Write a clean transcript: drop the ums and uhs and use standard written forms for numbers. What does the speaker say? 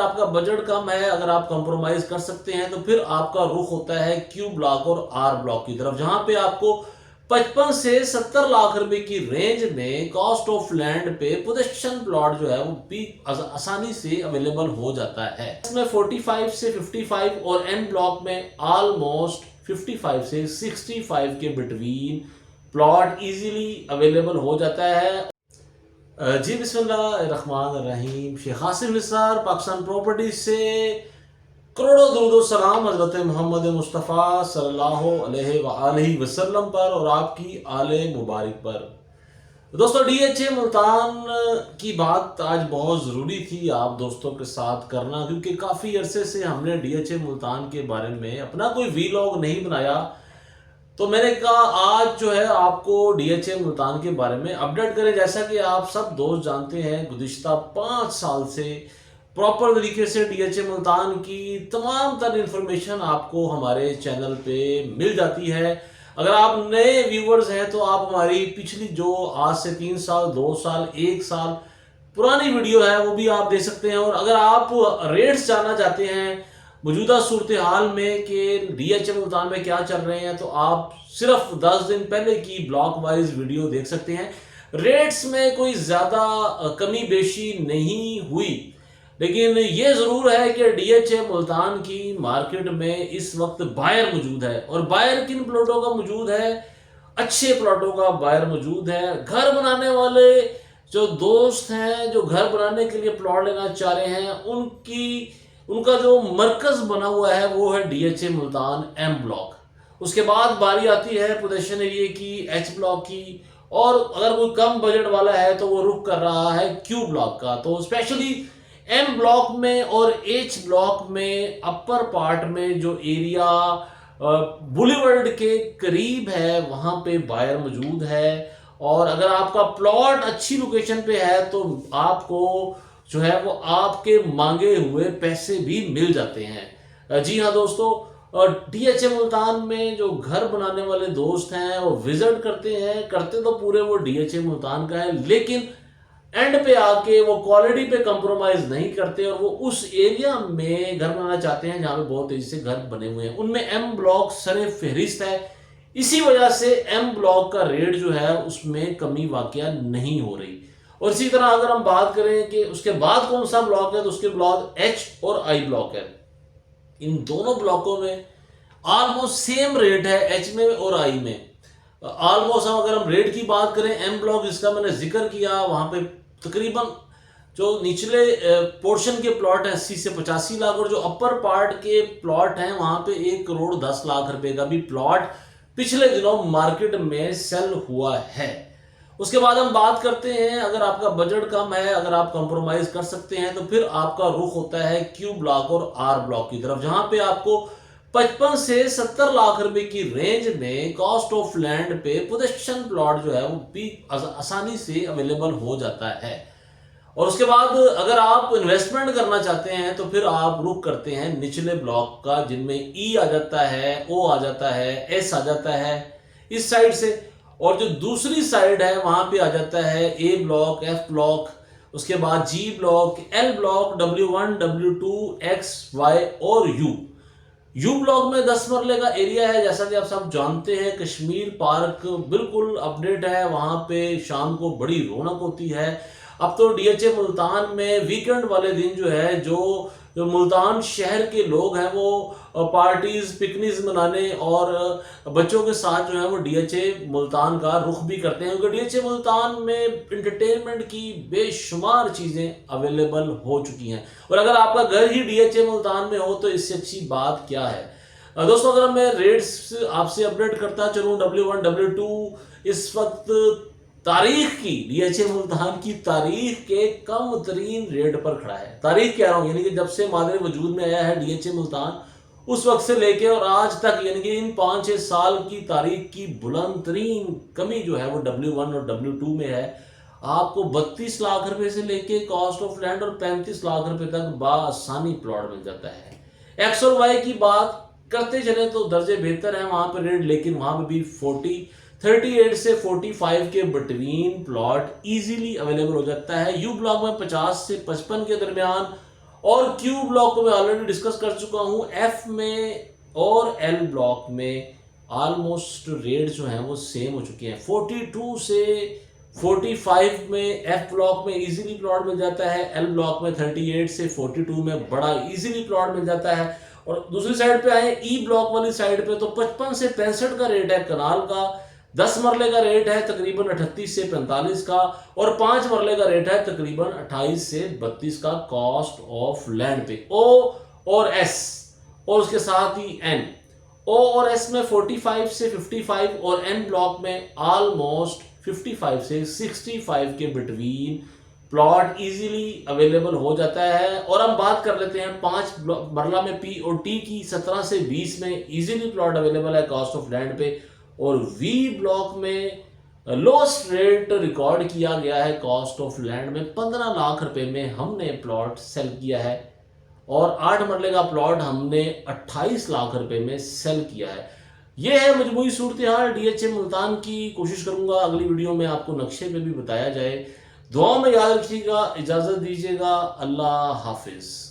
आपका बजट कम है, अगर आप कंप्रोमाइज कर सकते हैं, तो फिर आपका रुख होता है क्यू ब्लॉक और आर ब्लॉक की तरफ, जहां पे आपको 55 से 70 लाख रुपए की रेंज में कॉस्ट ऑफ लैंड पे पोजेशन प्लॉट जो है वो भी आसानी से अवेलेबल हो जाता है। इसमें 45 से 55 और एन ब्लॉक में ऑलमोस्ट 55 से 65 के बिटवीन प्लॉट इजीली अवेलेबल हो जाता है। जी बिस्मिल्लाहिर्रहमानिर्रहीम। शेख हासिफ निसार, पाकिस्तान प्रॉपर्टी से करोड़ों दुरूद सलाम हजरत मोहम्मद मुस्तफ़ा सल्लल्लाहु अलैहि वसल्लम पर और आपकी आले मुबारक पर। दोस्तों, डीएचए मुल्तान की बात आज बहुत ज़रूरी थी आप दोस्तों के साथ करना, क्योंकि काफ़ी अरसे से हमने डीएचए मुल्तान के बारे में अपना कोई वीलॉग नहीं बनाया। तो मैंने कहा आज जो है आपको डीएचए मुल्तान के बारे में अपडेट करें। जैसा कि आप सब दोस्त जानते हैं, गुज़िश्ता 5 साल से प्रॉपर तरीके से डीएचए मुल्तान की तमाम तर इंफॉर्मेशन आपको हमारे चैनल पे मिल जाती है। अगर आप नए व्यूवर्स हैं तो आप हमारी पिछली जो आज से 3 साल, 2 साल, 1 साल पुरानी वीडियो है वो भी आप देख सकते हैं। और अगर आप रेट्स जानना चाहते हैं मौजूदा सूरत हाल में कि डीएचए मुल्तान में क्या चल रहे हैं, तो आप सिर्फ 10 दिन पहले की ब्लॉक वाइज वीडियो देख सकते हैं। रेट्स में कोई ज़्यादा कमी बेशी नहीं हुई, लेकिन ये ज़रूर है कि डीएचए मुल्तान की मार्केट में इस वक्त बायर मौजूद है। और बायर किन प्लॉटों का मौजूद है? अच्छे प्लॉटों का बायर मौजूद है। घर बनाने वाले जो दोस्त हैं, जो घर बनाने के लिए प्लॉट लेना चाह रहे हैं, उनका जो मरकज बना हुआ है वो है डीएचए मुल्तान एम ब्लॉक। उसके बाद बारी आती है पोजीशन एरिया की, एच ब्लॉक की, और अगर कोई कम बजट वाला है तो वो रुख कर रहा है क्यू ब्लॉक का। तो स्पेशली एम ब्लॉक में और एच ब्लॉक में अपर पार्ट में जो एरिया बुलीवर्ड के करीब है वहां पे बायर मौजूद है। और अगर आपका प्लॉट अच्छी लोकेशन पे है तो आपको जो है वो आपके मांगे हुए पैसे भी मिल जाते हैं। जी हाँ दोस्तों, डीएचए मुल्तान में जो घर बनाने वाले दोस्त हैं वो विजिट करते तो पूरे वो डीएचए मुल्तान का है, लेकिन एंड पे आके वो क्वालिटी पे कंप्रोमाइज नहीं करते और वो उस एरिया में घर बनाना चाहते हैं जहां पे बहुत तेजी से घर बने हुए हैं। उनमें एम ब्लॉक सरे फहरिस्त है। इसी वजह से एम ब्लॉक का रेट जो है उसमें कमी वाकया नहीं हो रही। और इसी तरह अगर हम बात करें कि उसके बाद कौन सा ब्लॉक है, तो उसके बाद एच और आई ब्लॉक है। इन दोनों ब्लॉकों में ऑलमोस्ट सेम रेट है, एच में और आई में ऑलमोस्ट। अगर हम रेट की बात करें, एम ब्लॉक जिसका मैंने जिक्र किया वहां पे तकरीबन जो निचले पोर्शन के प्लॉट है 80 से 85 लाख, और जो अपर पार्ट के प्लॉट हैं वहां पे 1 करोड़ 10 लाख रुपए का भी प्लॉट पिछले दिनों मार्केट में सेल हुआ है। उसके बाद हम बात करते हैं, अगर आपका बजट कम है, अगर आप कंप्रोमाइज कर सकते हैं, तो फिर आपका रुख होता है क्यू ब्लॉक और आर ब्लॉक की तरफ, जहां पे आपको 55 से 70 लाख रुपए की रेंज में कॉस्ट ऑफ लैंड पे पोजेशन प्लॉट जो है वो भी आसानी से अवेलेबल हो जाता है। और उसके बाद अगर आप इन्वेस्टमेंट करना चाहते हैं तो फिर आप रुख करते हैं निचले ब्लॉक का, जिनमें ई आ जाता है, ओ आ जाता है, एस आ जाता है इस साइड से, और जो दूसरी साइड है वहां पे आ जाता है ए ब्लॉक, एफ ब्लॉक, उसके बाद G block, L block, W1, W2, X, Y और यू ब्लॉक में 10 मरले का एरिया है। जैसा कि आप सब जानते हैं, कश्मीर पार्क बिल्कुल अपडेट है, वहां पे शाम को बड़ी रौनक होती है। अब तो डीएचए मुल्तान में वीकेंड वाले दिन जो है जो मुल्तान शहर के लोग हैं वो पार्टीज, पिकनिक मनाने और बच्चों के साथ जो है वो डीएचए मुल्तान का रुख भी करते हैं, क्योंकि डीएचए मुल्तान में एंटरटेनमेंट की बेशुमार चीज़ें अवेलेबल हो चुकी हैं। और अगर आपका घर ही डीएचए मुल्तान में हो तो इससे अच्छी बात क्या है। दोस्तों, अगर मैं रेट्स आपसे अपडेट करता चलूँ, W1, W2 इस वक्त तारीख की, डीएचए मुल्तान की तारीख के कम तरीन रेट पर खड़ा है। तारीख कह रहा हूं, यानी कि जब से मादरे वजूद में आया है डीएचए मुल्तान, उस वक्त से लेके और आज तक, यानी कि इन 5-6 साल की तारीख की बुलंद तरीन कमी जो है वो W1 और W2 में है। आपको 32 लाख रुपए से लेके कॉस्ट ऑफ लैंड और 35 लाख रुपए तक बासानी प्लॉट मिल जाता है। एक्स और वाई की बात करते चले तो दर्जे बेहतर है वहां पर रेट, लेकिन वहां पर भी 38 से 45 के बिटवीन प्लॉट इजीली अवेलेबल हो जाता है। यू ब्लॉक में 50 से 55 के दरमियान, और क्यू ब्लॉक को मैं ऑलरेडी डिस्कस कर चुका हूं। एफ में और एल ब्लॉक में ऑलमोस्ट रेट जो है वो सेम हो चुके हैं। 42 से 45 में एफ ब्लॉक में इजीली प्लॉट मिल जाता है, एल ब्लॉक में 38 से 42 में बड़ा इजीली प्लॉट मिल जाता है। और दूसरी साइड पे आए ई ब्लॉक वाली साइड पे, तो 55 से 65 का रेट है कनाल का, 10 मरले का रेट है तकरीबन 38 से 45 का, और 5 मरले का रेट है तकरीबन 28 से 32 का कॉस्ट ऑफ लैंड पे। ओ और एस और उसके साथ ही एन, ओ और एस में 45 से 55 और एन ब्लॉक में ऑलमोस्ट 55 से 65 के बिटवीन प्लॉट इजीली अवेलेबल हो जाता है। और हम बात कर लेते हैं 5 मरला में पी और टी की, 17 से 20 में इजीली प्लॉट अवेलेबल है कॉस्ट ऑफ लैंड पे। और वी ब्लॉक में लोएस्ट रेट रिकॉर्ड किया गया है कॉस्ट ऑफ लैंड में, 15 लाख रुपए में हमने प्लॉट सेल किया है, और 8 मरले का प्लॉट हमने 28 लाख रुपए में सेल किया है। यह है मजमूई सूरत हाल डीएचए मुल्तान की। कोशिश करूंगा अगली वीडियो में आपको नक्शे पे भी बताया जाए। दुआ में याद रखिएगा, इजाजत दीजिएगा, अल्लाह हाफिज।